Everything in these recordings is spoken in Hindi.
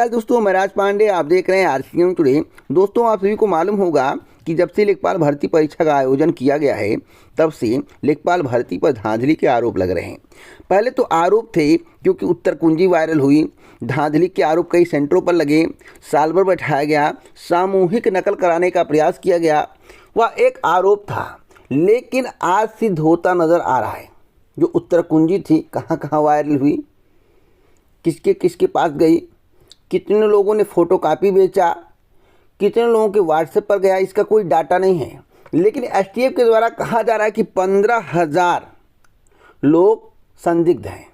नमस्कार दोस्तों, मैं राज पांडे। आप देख रहे हैं आरसीएम टुडे। दोस्तों, आप सभी को मालूम होगा कि जब से लेखपाल भर्ती परीक्षा का आयोजन किया गया है तब से लेखपाल भर्ती पर धांधली के आरोप लग रहे हैं। पहले तो आरोप थे क्योंकि उत्तर कुंजी वायरल हुई, धांधली के आरोप कई सेंटरों पर लगे, साल भर बैठाया गया, सामूहिक नकल कराने का प्रयास किया गया, वह एक आरोप था। लेकिन आज सिद्ध होता नज़र आ रहा है। जो उत्तर कुंजी थी कहाँ कहाँ वायरल हुई, किसके किसके पास गई, कितने लोगों ने फ़ोटोकॉपी बेचा, कितने लोगों के व्हाट्सएप पर गया, इसका कोई डाटा नहीं है। लेकिन एसटीएफ के द्वारा कहा जा रहा है कि 15,000 लोग संदिग्ध हैं,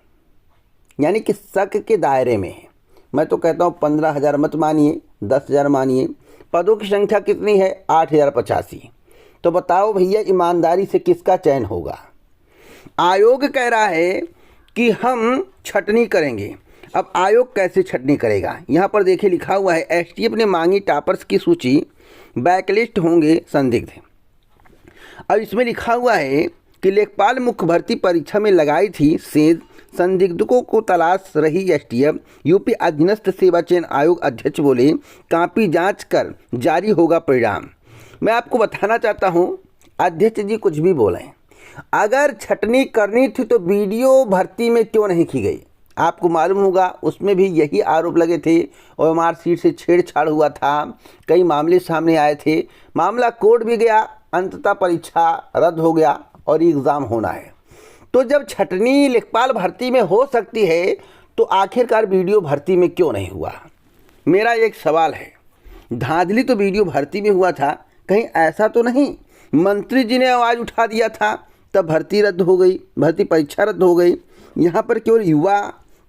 यानी कि शक के दायरे में है। मैं तो कहता हूँ 15,000 मत मानिए, 10,000 मानिए। पदों की संख्या कितनी है? 8,085। तो बताओ भैया, ईमानदारी से किसका चयन होगा? आयोग कह रहा है कि हम छटनी करेंगे। अब आयोग कैसे छटनी करेगा? यहाँ पर देखिए लिखा हुआ है, एसटीएफ ने मांगी टॉपर्स की सूची, बैकलिस्ट होंगे संदिग्ध। अब इसमें लिखा हुआ है कि लेखपाल मुख्य भर्ती परीक्षा में लगाई थी सेंध, संदिग्धों को तलाश रही एसटीएफ। यूपी अधीनस्थ सेवा चयन आयोग अध्यक्ष बोले, कॉपी जांच कर जारी होगा परिणाम। मैं आपको बताना चाहता हूँ, अध्यक्ष जी कुछ भी बोलें, अगर छटनी करनी थी तो वीडियो भर्ती में क्यों नहीं की गई? आपको मालूम होगा उसमें भी यही आरोप लगे थे, ओएमआर सीट से छेड़छाड़ हुआ था, कई मामले सामने आए थे, मामला कोर्ट भी गया, अंततः परीक्षा रद्द हो गया और एग्ज़ाम होना है। तो जब छटनी लेखपाल भर्ती में हो सकती है तो आखिरकार वीडियो भर्ती में क्यों नहीं हुआ? मेरा एक सवाल है। धांधली तो वीडियो भर्ती में हुआ था, कहीं ऐसा तो नहीं मंत्री जी ने आवाज़ उठा दिया था तब भर्ती रद्द हो गई, भर्ती परीक्षा रद्द हो गई? यहाँ पर केवल युवा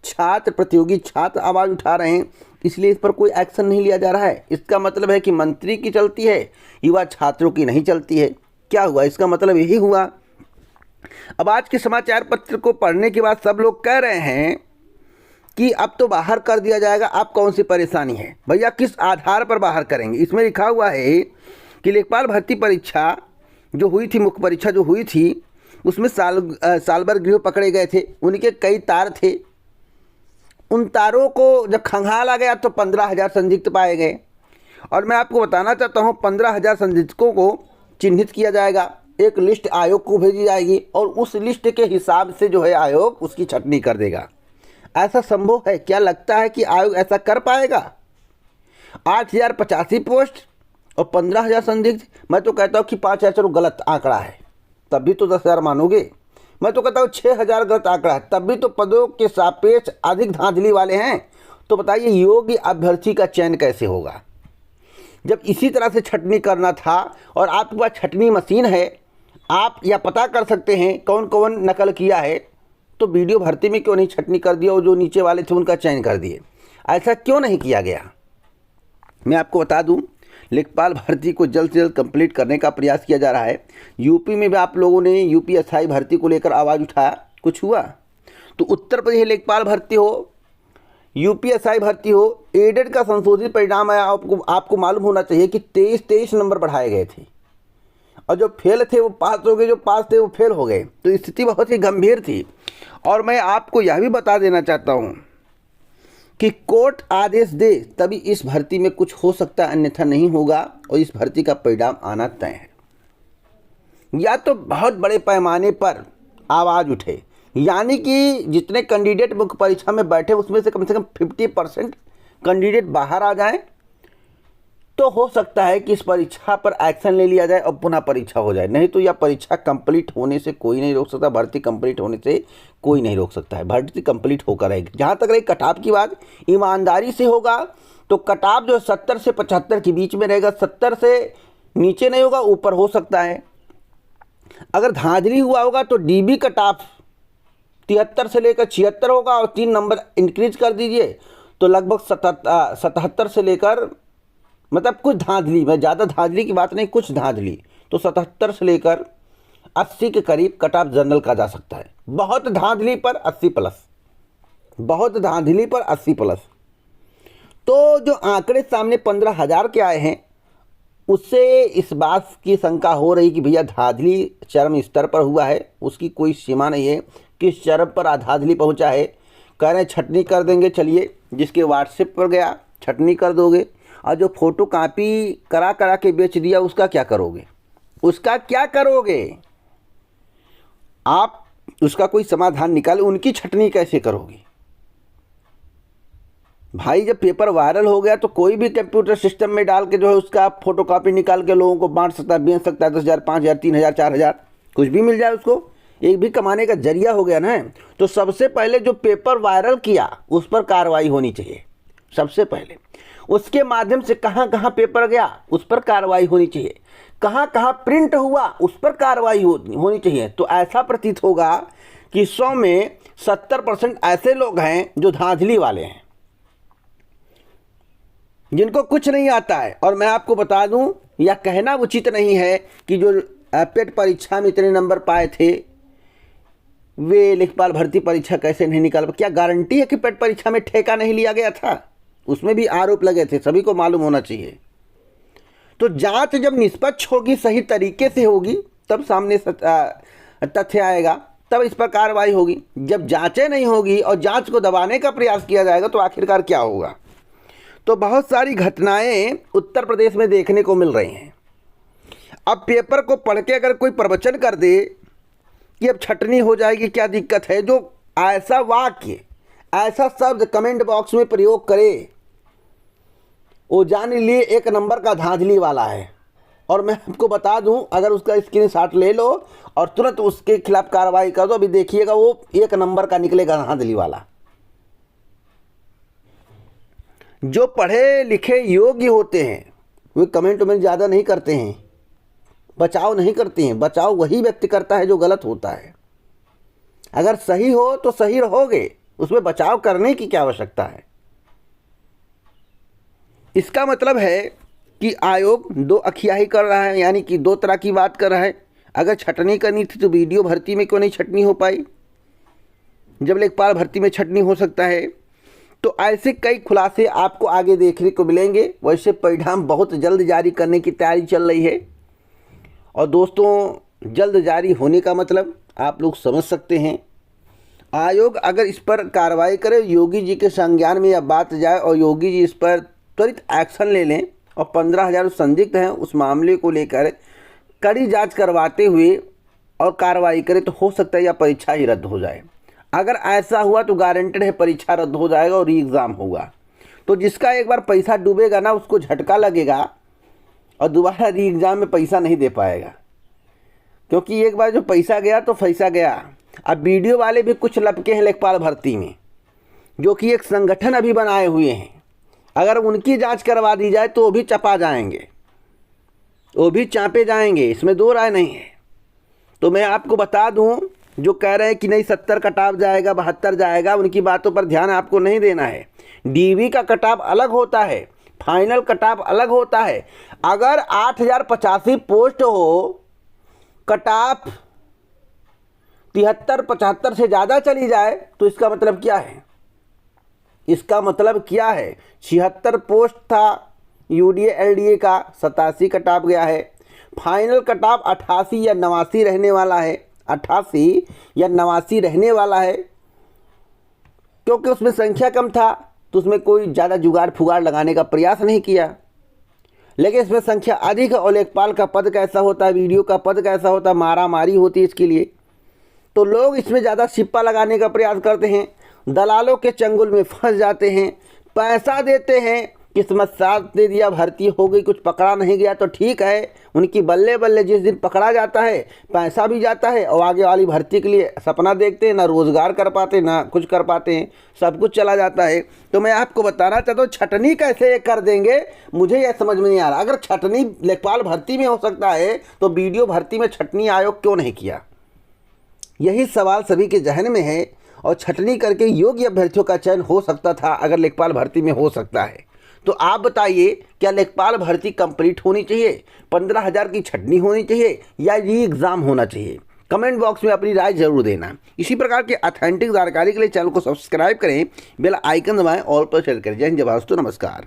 छात्र, प्रतियोगी छात्र आवाज़ उठा रहे हैं, इसलिए इस पर कोई एक्शन नहीं लिया जा रहा है। इसका मतलब है कि मंत्री की चलती है, युवा छात्रों की नहीं चलती है। क्या हुआ? इसका मतलब यही हुआ। अब आज के समाचार पत्र को पढ़ने के बाद सब लोग कह रहे हैं कि अब तो बाहर कर दिया जाएगा, अब कौन सी परेशानी है? भैया किस आधार पर बाहर करेंगे? इसमें लिखा हुआ है कि लेखपाल भर्ती परीक्षा जो हुई थी, मुख्य परीक्षा जो हुई थी, उसमें साल भर गृह पकड़े गए थे, उनके कई तार थे। उन तारों को जब खंगाला गया तो 15,000 संदिग्ध पाए गए। और मैं आपको बताना चाहता हूँ, 15,000 संदिग्धों को चिन्हित किया जाएगा, एक लिस्ट आयोग को भेजी जाएगी और उस लिस्ट के हिसाब से जो है आयोग उसकी छटनी कर देगा। ऐसा संभव है? क्या लगता है कि आयोग ऐसा कर पाएगा? 8,085 पोस्ट और 15,000 संदिग्ध? मैं तो कहता हूँ कि 5,000 चलो गलत आंकड़ा है, तब भी तो 10,000 मानोगे। मैं तो कहता हूँ 6,000 गलत आंकड़ा है, तब भी तो पदों के सापेक्ष अधिक धांधली वाले हैं। तो बताइए योग्य अभ्यर्थी का चयन कैसे होगा? जब इसी तरह से छटनी करना था और आपके पास छटनी मशीन है, आप या पता कर सकते हैं कौन कौन नकल किया है, तो वीडियो भर्ती में क्यों नहीं छटनी कर दिया और जो नीचे वाले थे उनका चयन कर दिए? ऐसा क्यों नहीं किया गया? मैं आपको बता दूं, लेखपाल भर्ती को जल्द से जल्द कंप्लीट करने का प्रयास किया जा रहा है। यूपी में भी आप लोगों ने यूपीएसआई भर्ती को लेकर आवाज़ उठाया, कुछ हुआ? तो उत्तर प्रदेश लेखपाल भर्ती हो, यूपीएसआई भर्ती हो, एडेड का संशोधित परिणाम आया। आपको मालूम होना चाहिए कि 23 नंबर बढ़ाए गए थे और जो फेल थे वो पास हो गए, जो पास थे वो फेल हो गए। तो स्थिति बहुत ही गंभीर थी। और मैं आपको यह भी बता देना चाहता हूँ कि कोर्ट आदेश दे तभी इस भर्ती में कुछ हो सकता है, अन्यथा नहीं होगा और इस भर्ती का परिणाम आना तय है। या तो बहुत बड़े पैमाने पर आवाज़ उठे, यानी कि जितने कैंडिडेट मुख्य परीक्षा में बैठे उसमें से कम 50% कैंडिडेट बाहर आ जाएं, तो हो सकता है कि इस परीक्षा पर एक्शन ले लिया जाए और पुनः परीक्षा हो जाए। नहीं तो यह परीक्षा कंप्लीट होने से कोई नहीं रोक सकता, भर्ती कंप्लीट होने से कोई नहीं रोक सकता है। भर्ती कंप्लीट होकर रहेगी। जहाँ तक रही कट ऑफ की बात, ईमानदारी से होगा तो कट ऑफ जो 70 से 75 के बीच में रहेगा, 70 से नीचे नहीं होगा, ऊपर हो सकता है। अगर धांधली हुआ होगा तो डीबी कट ऑफ 73 से लेकर 76 होगा और 3 नंबर इंक्रीज कर दीजिए तो लगभग 77 से लेकर, मतलब कुछ धांधली, मैं ज़्यादा धांधली की बात नहीं, कुछ धांधली, तो 77 से लेकर 80 के करीब कट ऑफ जनरल का जा सकता है। बहुत धांधली पर 80+, बहुत धांधली पर 80+। तो जो आंकड़े सामने 15,000 के आए हैं, उससे इस बात की शंका हो रही कि भैया धांधली चरम स्तर पर हुआ है, उसकी कोई सीमा नहीं है। किस चरम पर धांधली पहुंचा है? कह रहे हैं छटनी कर देंगे, चलिए जिसके व्हाट्सएप पर गया छटनी कर दोगे, और जो फोटो कॉपी करा करा के बेच दिया उसका क्या करोगे? उसका क्या करोगे? आप उसका कोई समाधान निकाले, उनकी छटनी कैसे करोगे? भाई जब पेपर वायरल हो गया तो कोई भी कंप्यूटर सिस्टम में डाल के जो है उसका फोटो कॉपी निकाल के लोगों को बांट सकता है, बेच सकता है। 10,000, 5,000, 3,000, 4,000 कुछ भी मिल जाए उसको, एक भी कमाने का जरिया हो गया ना। तो सबसे पहले जो पेपर वायरल किया उस पर कार्रवाई होनी चाहिए सबसे पहले। उसके माध्यम से कहाँ कहाँ पेपर गया उस पर कार्रवाई होनी चाहिए, कहाँ कहाँ प्रिंट हुआ उस पर कार्रवाई होनी चाहिए। तो ऐसा प्रतीत होगा कि 100 में 70% ऐसे लोग हैं जो धांधली वाले हैं, जिनको कुछ नहीं आता है। और मैं आपको बता दूं, यह कहना उचित नहीं है कि जो पेट परीक्षा में इतने नंबर पाए थे वे लेखपाल भर्ती परीक्षा कैसे नहीं निकाल पाए। क्या गारंटी है कि पेट परीक्षा में ठेका नहीं लिया गया था? उसमें भी आरोप लगे थे, सभी को मालूम होना चाहिए। तो जांच जब निष्पक्ष होगी, सही तरीके से होगी, तब सामने तथ्य आएगा, तब इस पर कार्रवाई होगी। जब जांचें नहीं होगी और जांच को दबाने का प्रयास किया जाएगा तो आखिरकार क्या होगा? तो बहुत सारी घटनाएं उत्तर प्रदेश में देखने को मिल रही हैं। अब पेपर को पढ़ के अगर कोई प्रवचन कर दे कि अब छटनी हो जाएगी, क्या दिक्कत है? जो ऐसा वाक्य, ऐसा शब्द कमेंट बॉक्स में प्रयोग करे वो जान लिए 1 नंबर का धांधली वाला है। और मैं आपको बता दूं, अगर उसका स्क्रीनशॉट ले लो और तुरंत उसके खिलाफ कार्रवाई कर दो, अभी देखिएगा वो 1 नंबर का निकलेगा धांधली वाला। जो पढ़े लिखे योग्य होते हैं वे कमेंट में ज़्यादा नहीं करते हैं, बचाव नहीं करते हैं। बचाव वही व्यक्ति करता है जो गलत होता है। अगर सही हो तो सही रहोगे, उसमें बचाव करने की क्या आवश्यकता है? इसका मतलब है कि आयोग 2 अखियाही कर रहा है, यानी कि 2 तरह की बात कर रहा है। अगर छटनी करनी थी तो वीडियो भर्ती में क्यों नहीं छटनी हो पाई, जब लेखपाल भर्ती में छटनी हो सकता है? तो ऐसे कई खुलासे आपको आगे देखने को मिलेंगे। वैसे परिणाम बहुत जल्द जारी करने की तैयारी चल रही है। और दोस्तों, जल्द जारी होने का मतलब आप लोग समझ सकते हैं। आयोग अगर इस पर कार्रवाई करे, योगी जी के संज्ञान में यह बात जाए और योगी जी इस पर त्वरित एक्शन ले लें और 15,000 संदिग्ध हैं उस मामले को लेकर कड़ी जांच करवाते हुए और कार्रवाई करें, तो हो सकता है यह परीक्षा ही रद्द हो जाए। अगर ऐसा हुआ तो गारंटेड है परीक्षा रद्द हो जाएगा और री एग्ज़ाम होगा। तो जिसका एक बार पैसा डूबेगा ना, उसको झटका लगेगा और दोबारा री एग्ज़ाम में पैसा नहीं दे पाएगा, क्योंकि एक बार जो पैसा गया तो पैसा गया। अब वीडियो वाले भी कुछ लपके हैं लेखपाल भर्ती में, जो कि एक संगठन अभी बनाए हुए हैं। अगर उनकी जांच करवा दी जाए तो वो भी चपा जाएंगे, वो भी चापे जाएंगे, इसमें 2 राय नहीं है। तो मैं आपको बता दूं, जो कह रहे हैं कि नहीं 70 कटाव जाएगा, 72 जाएगा, उनकी बातों पर ध्यान आपको नहीं देना है। डीवी का कटाव अलग होता है, फाइनल कटाव अलग होता है। अगर 8,085 पोस्ट हो, कटाव 73-75 से ज़्यादा चली जाए तो इसका मतलब क्या है? इसका मतलब क्या है? 76 पोस्ट था यूडीए एलडीए का, 87 कटाव गया है। फाइनल कटाव 88 या 89 रहने वाला है, 88 या 89 रहने वाला है, क्योंकि उसमें संख्या कम था तो उसमें कोई ज़्यादा जुगाड़ फुगाड़ लगाने का प्रयास नहीं किया। लेकिन इसमें संख्या अधिक है और लेखपाल का पद कैसा होता है, वीडियो का पद कैसा होता है, मारा मारी होती है इसके लिए, तो लोग इसमें ज़्यादा सिप्पा लगाने का प्रयास करते हैं, दलालों के चंगुल में फंस जाते हैं, पैसा देते हैं, किस्मत साथ दे दिया, भर्ती हो गई, कुछ पकड़ा नहीं गया तो ठीक है, उनकी बल्ले बल्ले जिस दिन पकड़ा जाता है पैसा भी जाता है और आगे वाली भर्ती के लिए सपना देखते हैं, ना रोज़गार कर पाते ना कुछ कर पाते हैं, सब कुछ चला जाता है। तो मैं आपको बताना चाहता हूँ छटनी कैसे कर देंगे, मुझे यह समझ में नहीं आ रहा। अगर छटनी लेखपाल भर्ती में हो सकता है तो वीडियो भर्ती में छटनी आयोग क्यों नहीं किया? यही सवाल सभी के जहन में है। और छटनी करके योग्य अभ्यर्थियों का चयन हो सकता था अगर लेखपाल भर्ती में हो सकता है। तो आप बताइए, क्या लेखपाल भर्ती कंप्लीट होनी चाहिए, 15,000 की छटनी होनी चाहिए या री एग्ज़ाम होना चाहिए? कमेंट बॉक्स में अपनी राय जरूर देना। इसी प्रकार के ऑथेंटिक जानकारी के लिए चैनल को सब्सक्राइब करें, बेल आइकन दबाएं, ऑल पर शेयर करें। जय हिंद, जय भारत, नमस्कार।